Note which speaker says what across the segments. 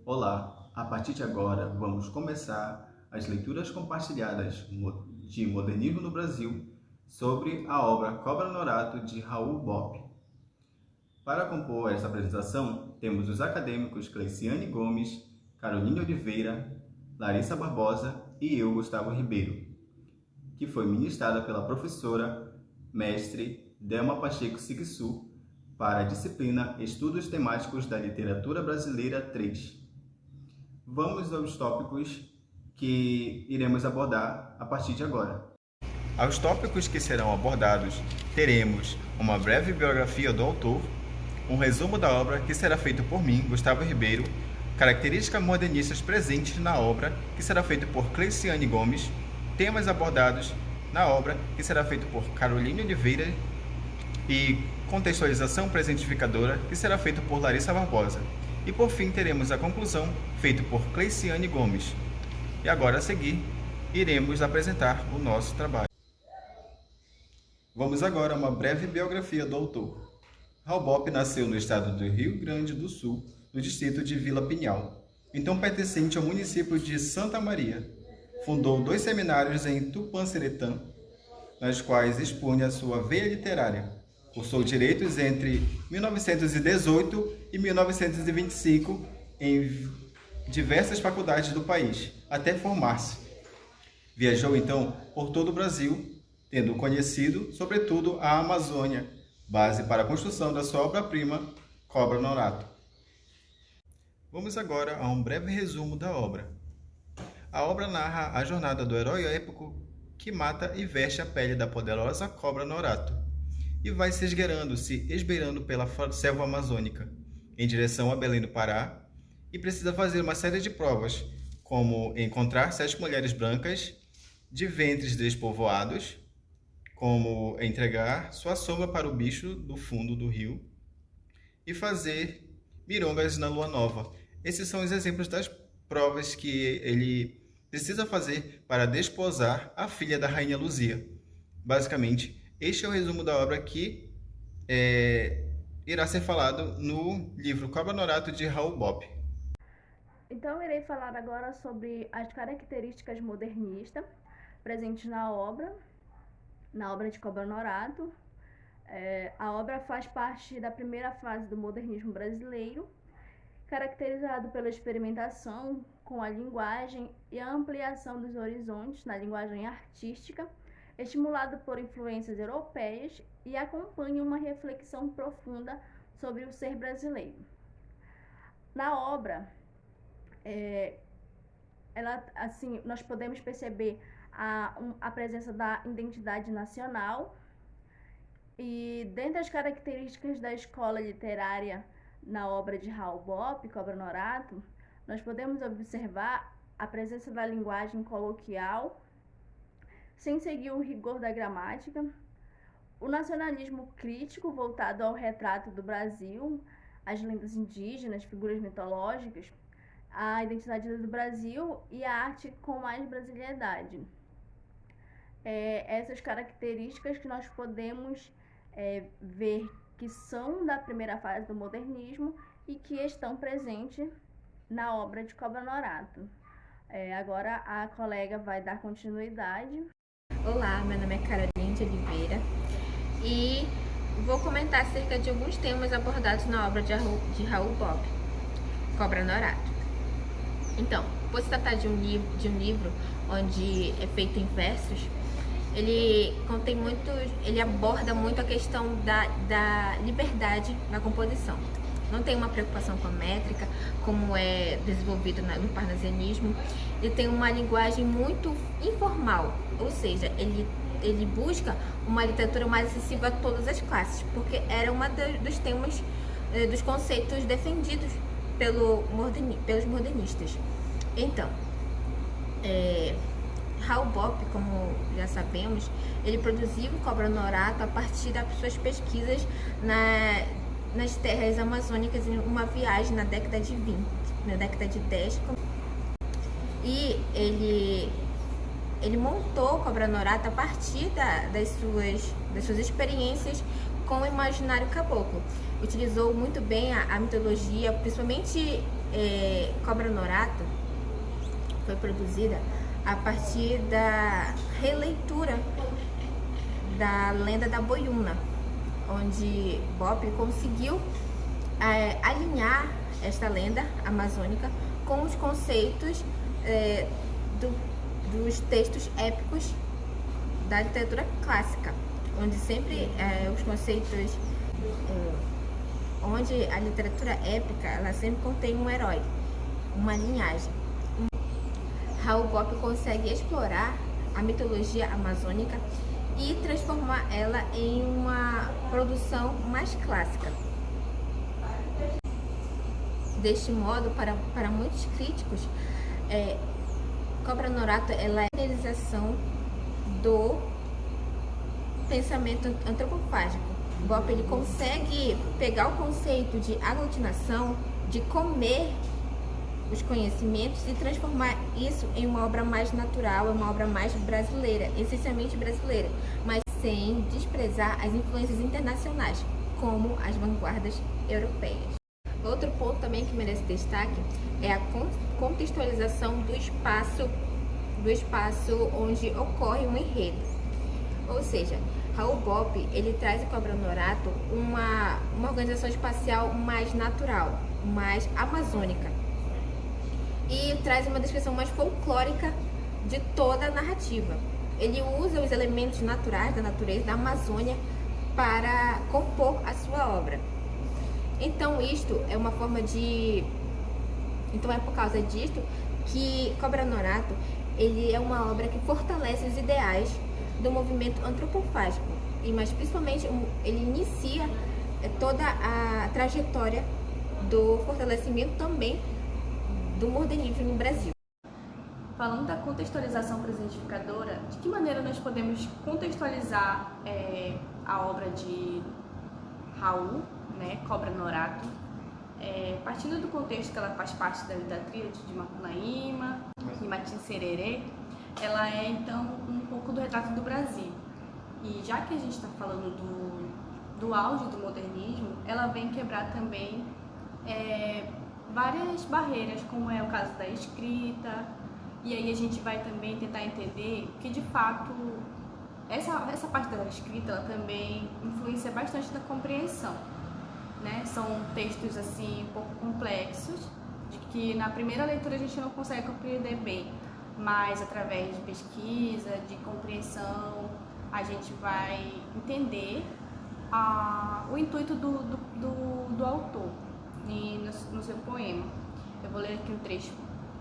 Speaker 1: Olá, a partir de agora vamos começar as leituras compartilhadas de Modernismo no Brasil sobre a obra Cobra Norato de Raul Bopp. Para compor esta apresentação, temos os acadêmicos Cleiciane Gomes, Caroline Oliveira, Larissa Barbosa e eu, Gustavo Ribeiro, que foi ministrada pela professora mestre Delma Pacheco Sigsu para a disciplina Estudos Temáticos da Literatura Brasileira 3. Vamos aos tópicos que iremos abordar a partir de agora. Aos tópicos que serão abordados, teremos uma breve biografia do autor, um resumo da obra que será feito por mim, Gustavo Ribeiro, características modernistas presentes na obra, que será feito por Cleiciane Gomes, temas abordados na obra, que será feito por Caroline Oliveira, e contextualização presentificadora, que será feito por Larissa Barbosa. E por fim teremos a conclusão, feito por Cleiciane Gomes. E agora a seguir, iremos apresentar o nosso trabalho. Vamos agora a uma breve biografia do autor. Raul Bopp nasceu no estado do Rio Grande do Sul, no distrito de Vila Pinhal, então pertencente ao município de Santa Maria. Fundou 2 seminários em Tupanciretã, nas quais expunha sua veia literária. Cursou Direitos entre 1918 e 1925 em diversas faculdades do país, até formar-se. Viajou então por todo o Brasil, tendo conhecido, sobretudo, a Amazônia, base para a construção da sua obra-prima, Cobra Norato. Vamos agora a um breve resumo da obra. A obra narra a jornada do herói épico que mata e veste a pele da poderosa Cobra Norato e vai se esgueirando pela selva amazônica, em direção a Belém do Pará, e precisa fazer uma série de provas, como encontrar 7 mulheres brancas de ventres despovoados, como entregar sua sombra para o bicho do fundo do rio e fazer mirongas na lua nova. Esses são os exemplos das provas que ele precisa fazer para desposar a filha da rainha Luzia. Basicamente, este é o resumo da obra que irá ser falado no livro Cobra Norato de Raul Bopp.
Speaker 2: Então, irei falar agora sobre as características modernistas presentes na obra de Cobra Norato. A obra faz parte da primeira fase do modernismo brasileiro, caracterizado pela experimentação com a linguagem e a ampliação dos horizontes na linguagem artística, estimulado por influências europeias, e acompanha uma reflexão profunda sobre o ser brasileiro. Na obra, nós podemos perceber a presença da identidade nacional, e dentre as características da escola literária na obra de Raul Bopp, Cobra Norato, nós podemos observar a presença da linguagem coloquial, sem seguir o rigor da gramática, o nacionalismo crítico voltado ao retrato do Brasil, as lendas indígenas, figuras mitológicas, a identidade do Brasil e a arte com mais brasilidade. Essas características que nós podemos ver que são da primeira fase do modernismo e que estão presentes na obra de Cobra Norato. Agora a colega vai dar continuidade.
Speaker 3: Olá, meu nome é Caroline de Oliveira e vou comentar acerca de alguns temas abordados na obra de Raul Bopp, Cobra Norato. Então, por se tratar de um livro onde é feito em versos, ele aborda muito a questão da liberdade na composição. Não tem uma preocupação com a métrica, como é desenvolvido no parnasianismo. Ele tem uma linguagem muito informal, ou seja, ele busca uma literatura mais acessível a todas as classes, porque era dos temas, dos conceitos defendidos pelos modernistas. Então, Raul Bopp, como já sabemos, ele produziu Cobra Norato a partir das suas pesquisas nas terras amazônicas em uma viagem na década de 20, na década de 10. E ele montou Cobra Norato a partir das suas experiências com o imaginário caboclo. Utilizou muito bem a mitologia, principalmente Cobra Norato foi produzida a partir da releitura da lenda da Boiúna, onde Bop conseguiu alinhar esta lenda amazônica com os conceitos dos textos épicos da literatura clássica, onde sempre os conceitos, onde a literatura épica ela sempre contém um herói, uma linhagem. Raul Bop consegue explorar a mitologia amazônica e transformar ela em uma produção mais clássica. Deste modo, para muitos críticos, Cobra Norato ela é a realização do pensamento antropofágico. Bop ele consegue pegar o conceito de aglutinação, de comer os conhecimentos e transformar isso em uma obra mais natural, uma obra mais brasileira, essencialmente brasileira, mas sem desprezar as influências internacionais, como as vanguardas europeias. Outro ponto também que merece destaque é a contextualização do espaço onde ocorre um enredo. Ou seja, Raul Bop ele traz em Cobra Norato uma organização espacial mais natural, mais amazônica, e traz uma descrição mais folclórica de toda a narrativa. Ele usa os elementos naturais da natureza, da Amazônia, para compor a sua obra. Então é por causa disto que Cobra Norato ele é uma obra que fortalece os ideais do movimento antropofágico, mas principalmente ele inicia toda a trajetória do fortalecimento também do modernismo no Brasil.
Speaker 2: Falando da contextualização presentificadora, de que maneira nós podemos contextualizar a obra de Raul, né, Cobra Norato, partindo do contexto que ela faz parte da tríade de Macunaíma e Martim Sererê, ela é então um pouco do retrato do Brasil. E já que a gente está falando do auge do modernismo, ela vem quebrar também várias barreiras, como é o caso da escrita, e aí a gente vai também tentar entender que de fato essa parte da escrita ela também influencia bastante na compreensão, né? São textos assim um pouco complexos, de que na primeira leitura a gente não consegue compreender bem, mas através de pesquisa, de compreensão, a gente vai entender o intuito do autor no seu poema. Eu vou ler aqui um trecho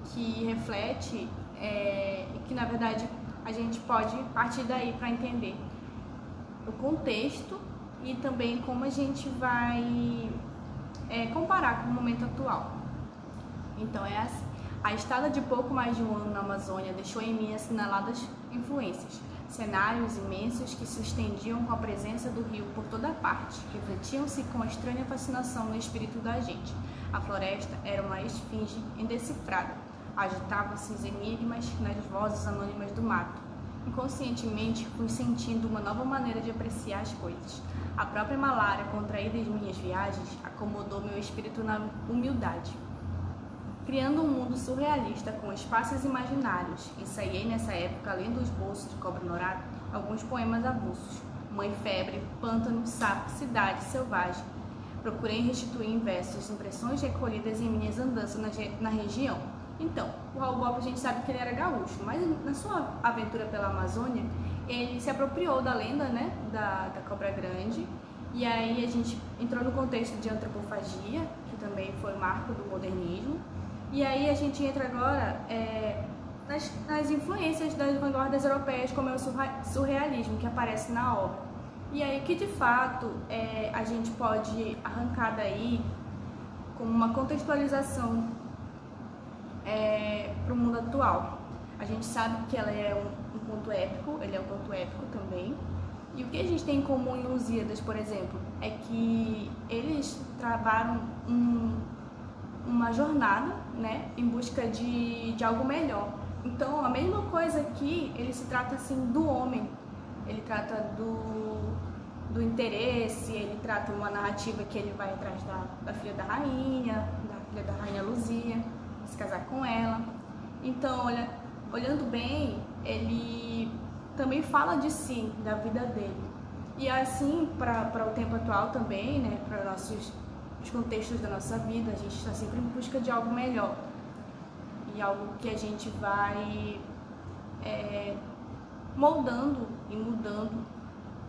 Speaker 2: que reflete e que na verdade a gente pode partir daí para entender o contexto e também como a gente vai comparar com o momento atual. Então é assim: a estada de pouco mais de um ano na Amazônia deixou em mim assinaladas influências, cenários imensos que se estendiam com a presença do rio por toda parte, refletiam-se com a estranha fascinação no espírito da gente. A floresta era uma esfinge indecifrada, agitavam-se os enigmas nas vozes anônimas do mato. Inconscientemente fui sentindo uma nova maneira de apreciar as coisas. A própria malária contraída em minhas viagens acomodou meu espírito na humildade. Criando um mundo surrealista com espaços imaginários, ensaiei nessa época, além do esboço de Cobra Norato, alguns poemas avulsos: Mãe Febre, Pântano, Sapo, Cidade, Selvagem. Procurei restituir em versos impressões recolhidas em minhas andanças na região. Então, o Raul Bop, a gente sabe que ele era gaúcho, mas na sua aventura pela Amazônia, ele se apropriou da lenda, né, da Cobra Grande, e aí a gente entrou no contexto de antropofagia, que também foi marco do modernismo, e aí a gente entra agora nas influências das vanguardas europeias, como é o surrealismo, que aparece na obra. E aí que de fato a gente pode arrancar daí como uma contextualização para o mundo atual. A gente sabe que ela é um conto épico, ele é um conto épico também. E o que a gente tem em comum em Lusíadas, por exemplo, é que eles travaram uma jornada, né, em busca de algo melhor. Então, a mesma coisa aqui, ele se trata assim do homem, ele trata do interesse, ele trata uma narrativa que ele vai atrás da filha da rainha, da
Speaker 4: filha da Rainha Luzia, se casar com ela. Então, olhando bem, ele também fala de si, da vida dele. E assim, para o tempo atual também, né, para os contextos da nossa vida, a gente está sempre em busca de algo melhor. E algo que a gente vai moldando e mudando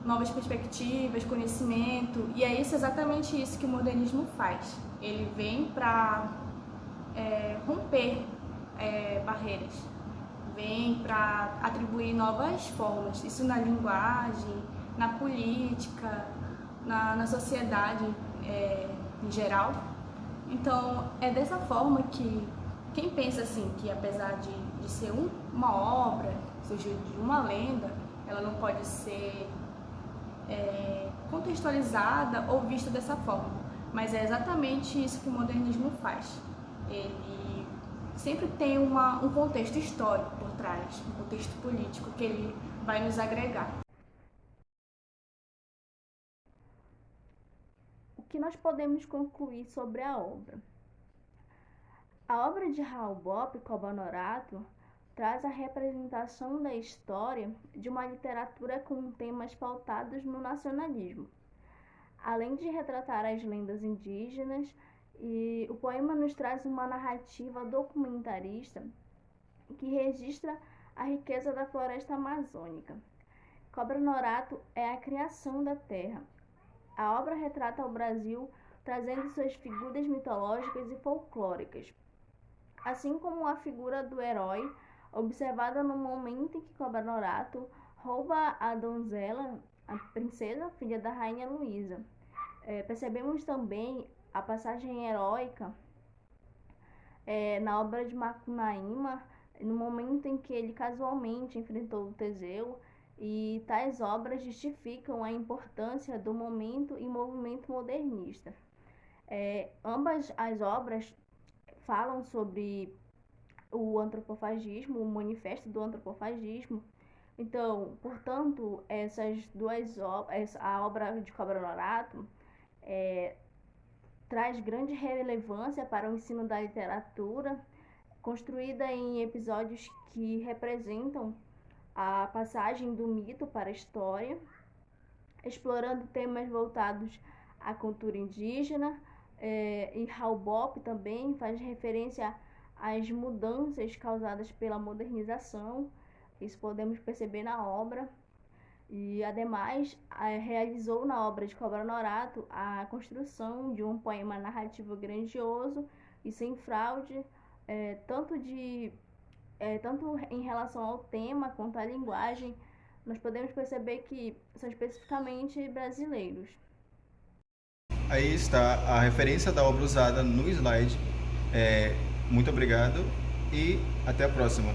Speaker 4: novas perspectivas, conhecimento. E é exatamente isso que o modernismo faz. Ele vem para romper barreiras, vem para atribuir novas formas, isso na linguagem, na política, na sociedade em geral. Então, é dessa forma que quem pensa assim, que apesar de ser uma obra, seja de uma lenda, ela não pode ser contextualizada ou vista dessa forma. Mas é exatamente isso que o modernismo faz. Ele sempre tem um contexto histórico por trás, um contexto político que ele vai nos agregar.
Speaker 2: O que nós podemos concluir sobre a obra? A obra de Raul Bopp, Cobra no Rato, traz a representação da história de uma literatura com temas pautados no nacionalismo. Além de retratar as lendas indígenas, e o poema nos traz uma narrativa documentarista que registra a riqueza da floresta amazônica. Cobra no Rato é a criação da terra. A obra retrata o Brasil trazendo suas figuras mitológicas e folclóricas, assim como a figura do herói, observada no momento em que Cobra no Rato rouba a donzela, a princesa, filha da Rainha Luísa. Percebemos também a passagem heróica na obra de Macunaíma, no momento em que ele casualmente enfrentou o Teseu, e tais obras justificam a importância do momento e movimento modernista. Ambas as obras falam sobre o antropofagismo, o manifesto do antropofagismo. Então, portanto, essas duas obras, a obra de Cobra no Rato traz grande relevância para o ensino da literatura, construída em episódios que representam a passagem do mito para a história, explorando temas voltados à cultura indígena. E Raul Bopp também faz referência às mudanças causadas pela modernização, isso podemos perceber na obra. E, ademais, realizou na obra de Cobra no Rato a construção de um poema narrativo grandioso e sem fraude, tanto em relação ao tema quanto à linguagem. Nós podemos perceber que são especificamente brasileiros.
Speaker 1: Aí está a referência da obra usada no slide. Muito obrigado e até a próxima.